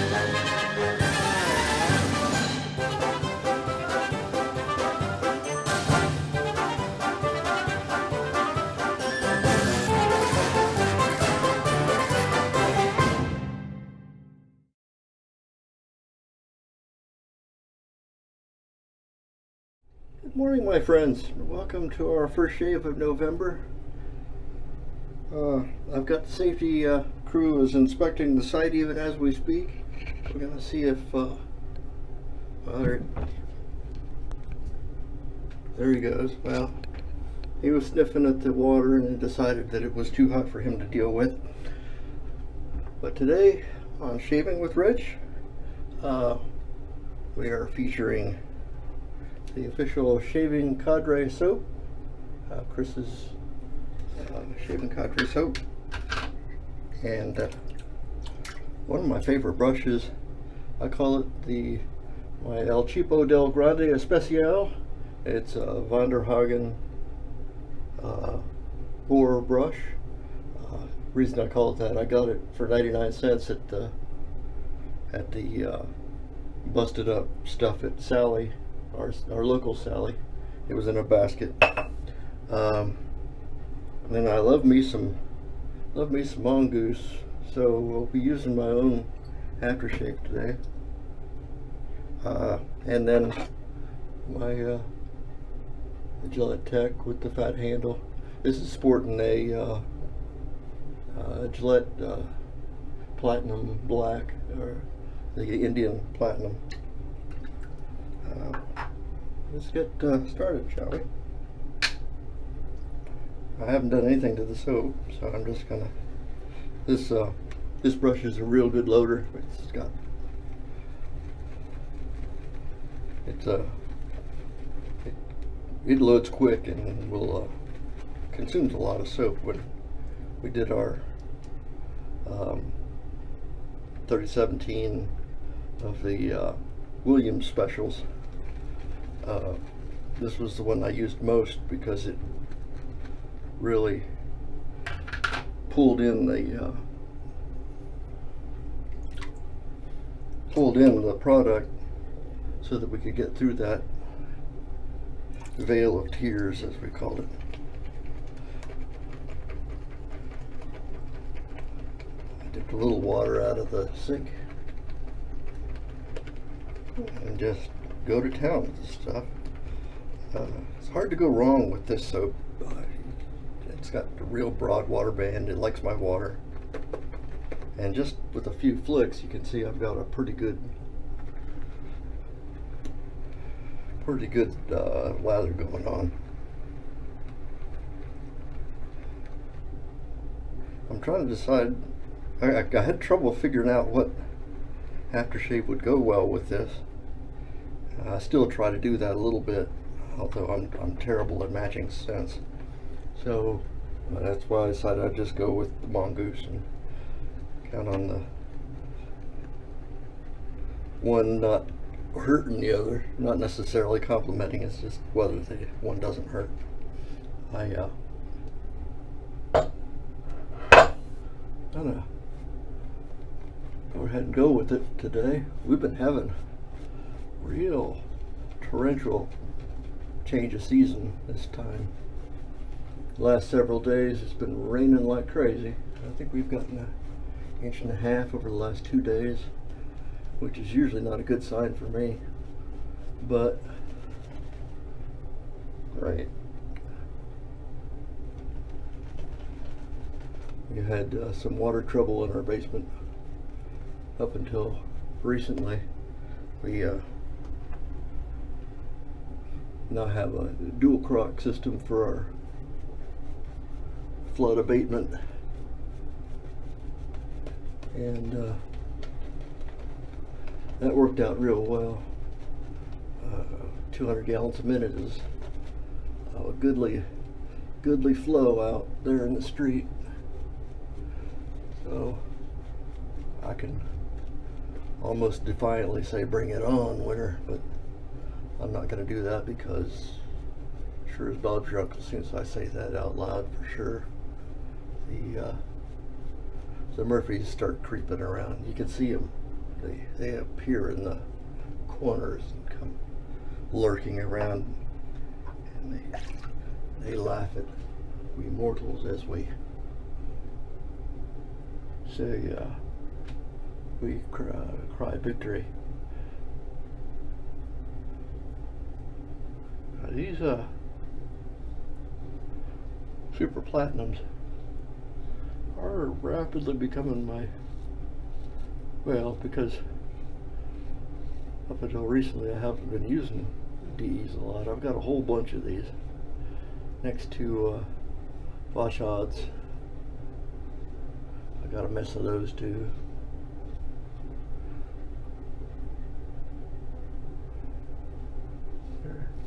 Good morning, my friends. Welcome to our first shave of November. I've got the safety crew is inspecting the site even as we speak. We're going to see if there he goes. Well, he was sniffing at the water and decided that it was too hot for him to deal with. But today on Shaving with Rich, we are featuring the official shaving Cadre soap, Chris's shaving Cadre soap, and one of my favorite brushes. I call it my El Cheapo del Grande Especial. It's a Van der Hagen Boar brush. Reason I call it that, I got it for 99 cents at the busted up stuff at Sally. Our local Sally. It was in a basket. And then I love me some Mongoose, so we'll be using my own aftershave today. And then my Gillette Tech with the FatHandle. This is sporting a Gillette Platinum Black, or the Indian Platinum. Let's get started, shall we? I haven't done anything to the soap, so I'm just gonna. This brush is a real good loader. It loads quick and will consumes a lot of soap. When we did our 3017 of the Williams specials, this was the one I used most because it really pulled in the product so that we could get through that veil of tears, as we called it. I dipped a little water out of the sink and just go to town with this stuff. It's hard to go wrong with this soap. It's got a real broad water band. It likes my water, and just with a few flicks you can see I've got a pretty good lather going on. I'm trying to decide. I had trouble figuring out what aftershave would go well with this. I still try to do that a little bit, although I'm terrible at matching scents. So that's why I decided I'd just go with the Mongoose and count on the one not hurting the other, not necessarily complimenting. It's just whether the one doesn't hurt. I don't know. Go ahead and go with it today. We've been having real torrential change of season this time. The last several days it's been raining like crazy. I think we've gotten an inch and a half over the last 2 days, which is usually not a good sign for me, but right. We had some water trouble in our basement up until recently. We now have a dual crock system for our flood abatement, and that worked out real well. 200 gallons a minute is a goodly flow out there in the street, so I can almost defiantly say bring it on, winter, but I'm not going to do that because sure as Bob's drunk as soon as I say that out loud, for sure the Murphys start creeping around. You can see them they appear in the corners and come lurking around, and they laugh at we mortals as we say we cry victory. These super platinums are rapidly becoming my, well, because up until recently I haven't been using D's a lot. I've got a whole bunch of these next to FatHandles. I got a mess of those too.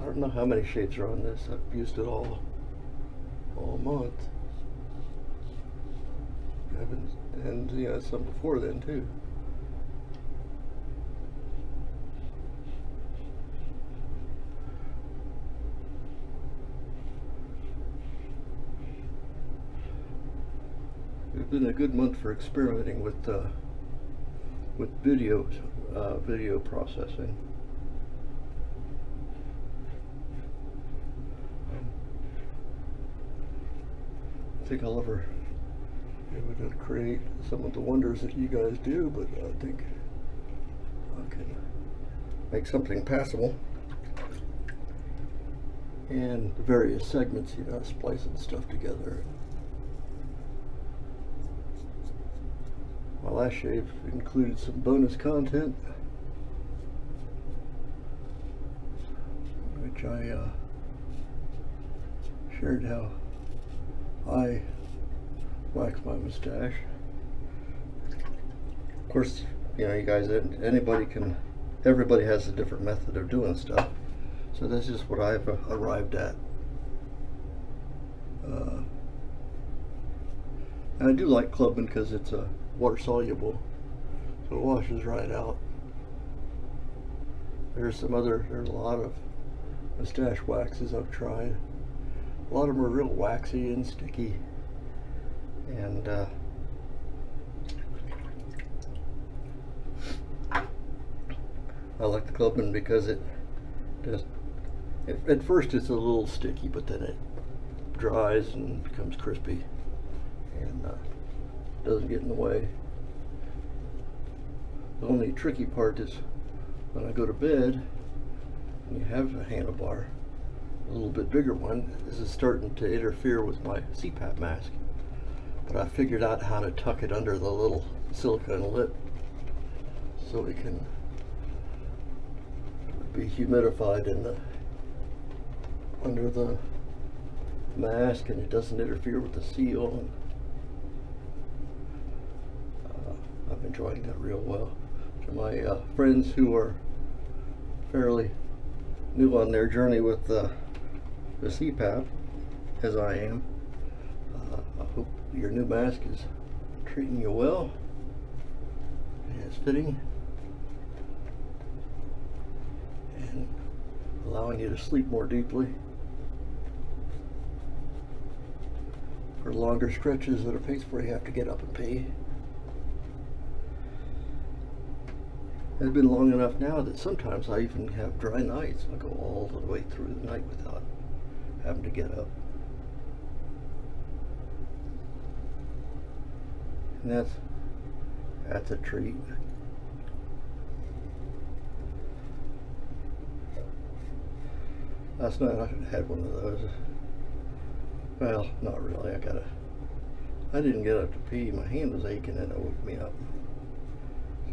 I don't know how many shapes are on this. I've used it all month. And yeah, some before then too. It's been a good month for experimenting with video processing. I think I'll ever be able to create some of the wonders that you guys do, but I think I can make something passable. And the various segments, you know, splicing stuff together. My last shave included some bonus content, which I shared how I wax my mustache. Of course, you know, you guys, everybody has a different method of doing stuff. So this is what I've arrived at. And I do like clubbing because it's water soluble, so it washes right out. There's a lot of mustache waxes I've tried. A lot of them are real waxy and sticky, and I like the clubbing because it just, at first it's a little sticky, but then it dries and becomes crispy and doesn't get in the way. The only tricky part is when I go to bed and you have a handlebar, a little bit bigger one, this is starting to interfere with my CPAP mask. But I figured out how to tuck it under the little silicone lip so it can be humidified under the mask, and it doesn't interfere with the seal. I'm enjoying that real well. To my friends who are fairly new on their journey with the CPAP, as I am, I hope your new mask is treating you well and it's fitting and allowing you to sleep more deeply for longer stretches at a pace where you have to get up and pee. It's been long enough now that sometimes I even have dry nights. I go all the way through the night without having to get up. And that's a treat. Last night I had one of those. Well, not really. I didn't get up to pee. My hand was aching and it woke me up.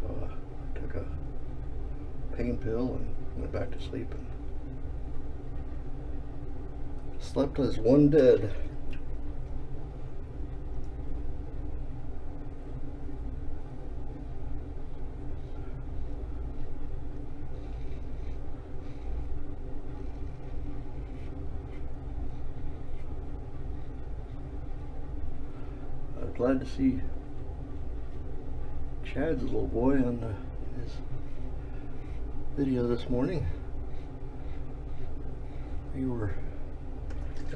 So I took a pain pill and went back to sleep and slept as one dead. I'm glad to see Chad's little boy on his video this morning. I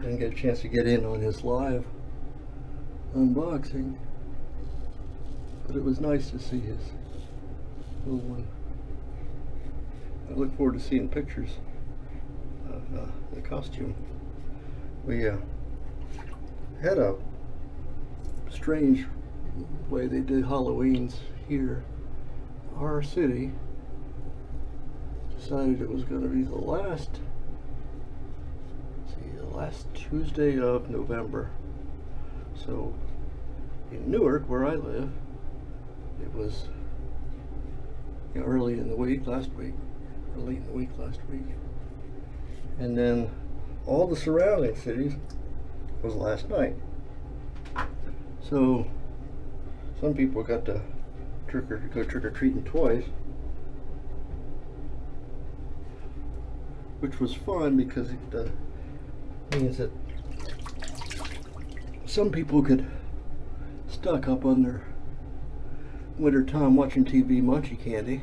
didn't get a chance to get in on his live unboxing, but it was nice to see his little one. I look forward to seeing pictures of the costume. We had a strange way they did Halloweens here. Our city decided it was going to be the last Tuesday of November. So in Newark, where I live, it was early in the week last week, and then all the surrounding cities was last night. So some people got to go trick-or-treating twice, which was fun because it means that some people could stock up on their winter time watching TV munchie candy.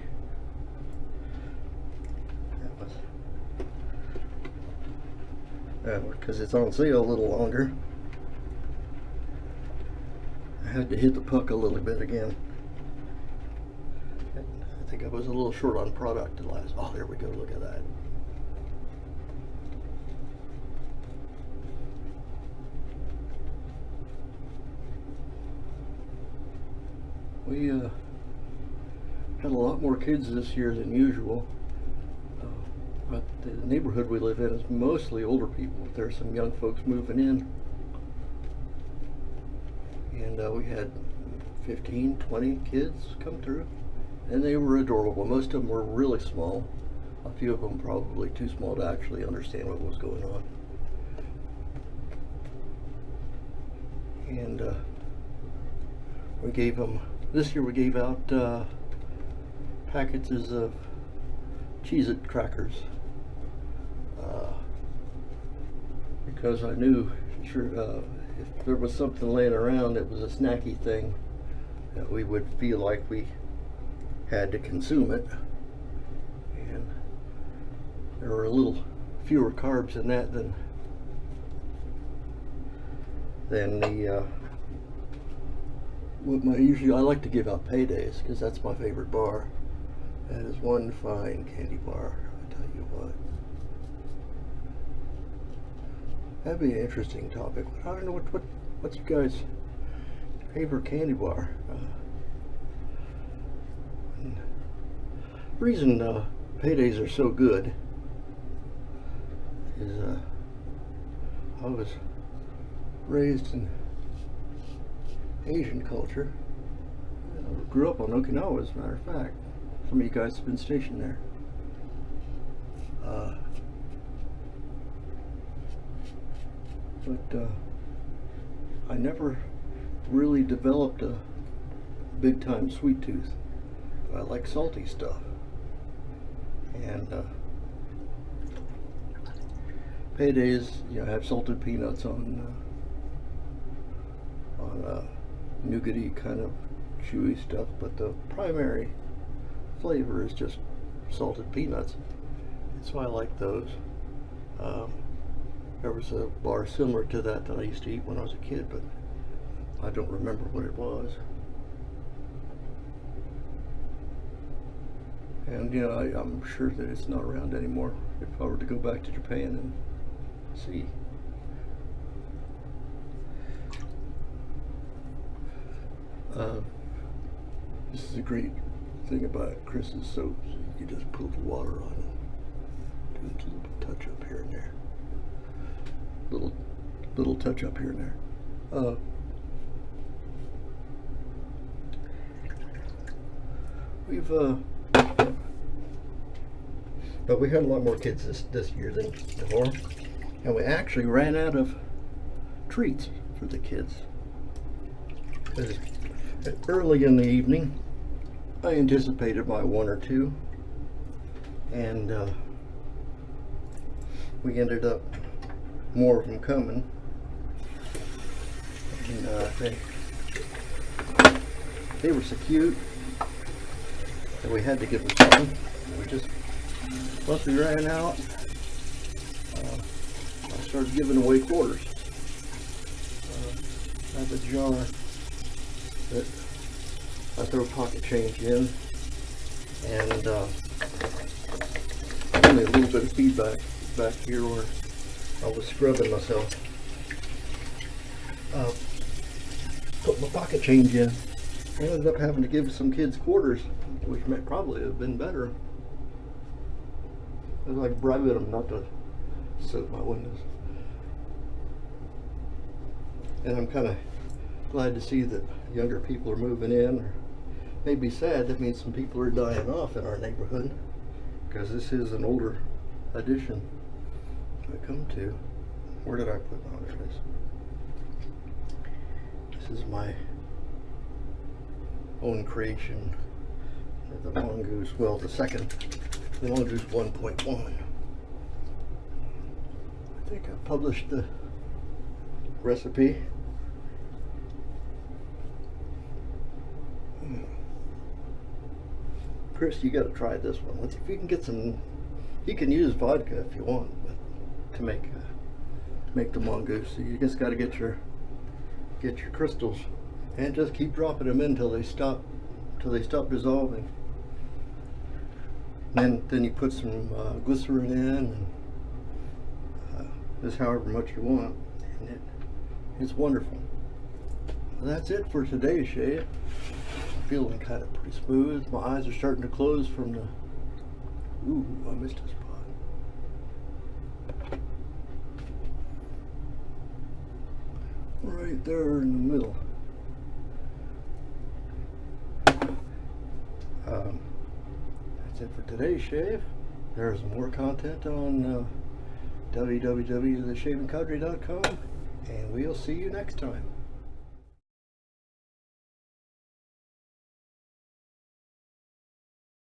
Because it's on sale a little longer. I had to hit the puck a little bit again. I think I was a little short on product the last. Oh, there we go. Look at that. We had a lot more kids this year than usual. But the neighborhood we live in is mostly older people. There's some young folks moving in. And we had 15, 20 kids come through. And they were adorable. Most of them were really small. A few of them probably too small to actually understand what was going on. And we gave them, this year we gave out packages of Cheez-It crackers. Because I knew if there was something laying around that was a snacky thing, that we would feel like we had to consume it. And there were a little fewer carbs in that than the usually I like to give out paydays because that's my favorite bar. That is one fine candy bar, I tell you what. That'd be an interesting topic. I don't know what's your guys' favorite candy bar. The reason paydays are so good is I was raised in Asian culture. I grew up on Okinawa, as a matter of fact. Some of you guys have been stationed there. But I never really developed a big time sweet tooth. I like salty stuff. And paydays, have salted peanuts on nougaty kind of chewy stuff, but the primary flavor is just salted peanuts. And so I like those. There was a bar similar to that I used to eat when I was a kid, but I don't remember what it was. And I'm sure that it's not around anymore. If I were to go back to Japan and see. This is a great thing about Chris's soap. You just put the water on it. Do a little touch up here and there. Little touch up here and there. But we had a lot more kids this year than before, and we actually ran out of treats for the kids. Early in the evening, I anticipated my one or two, and we ended up more of them coming. And they were so cute that we had to give them some. We just, once we ran out, I started giving away quarters. I have a jar that I throw pocket change in. and only a little bit of feedback back here where I was scrubbing myself. Put my pocket change in. I ended up having to give some kids quarters, which might probably have been better. I was like bribing them not to soak my windows. And I'm kind of glad to see that younger people are moving in. Or maybe sad, that means some people are dying off in our neighborhood, because this is an older addition I come to. Where did I put? Oh, there it is. This is my own creation of the Mongoose. Well, the Mongoose 1.1. I think I published the recipe. Chris, you got to try this one. If you can get some, you can use vodka if you want, but to make the Mongoose, so you just got to get your crystals and just keep dropping them in until they stop dissolving. Then you put some glycerin in, and just however much you want, and it's wonderful. Well, that's it for today's shave. Feeling kind of pretty smooth. My eyes are starting to close from the. Ooh, I missed a spot. Right there in the middle. That's it for today's shave. There's more content on www.theshavingcadre.com, and we'll see you next time.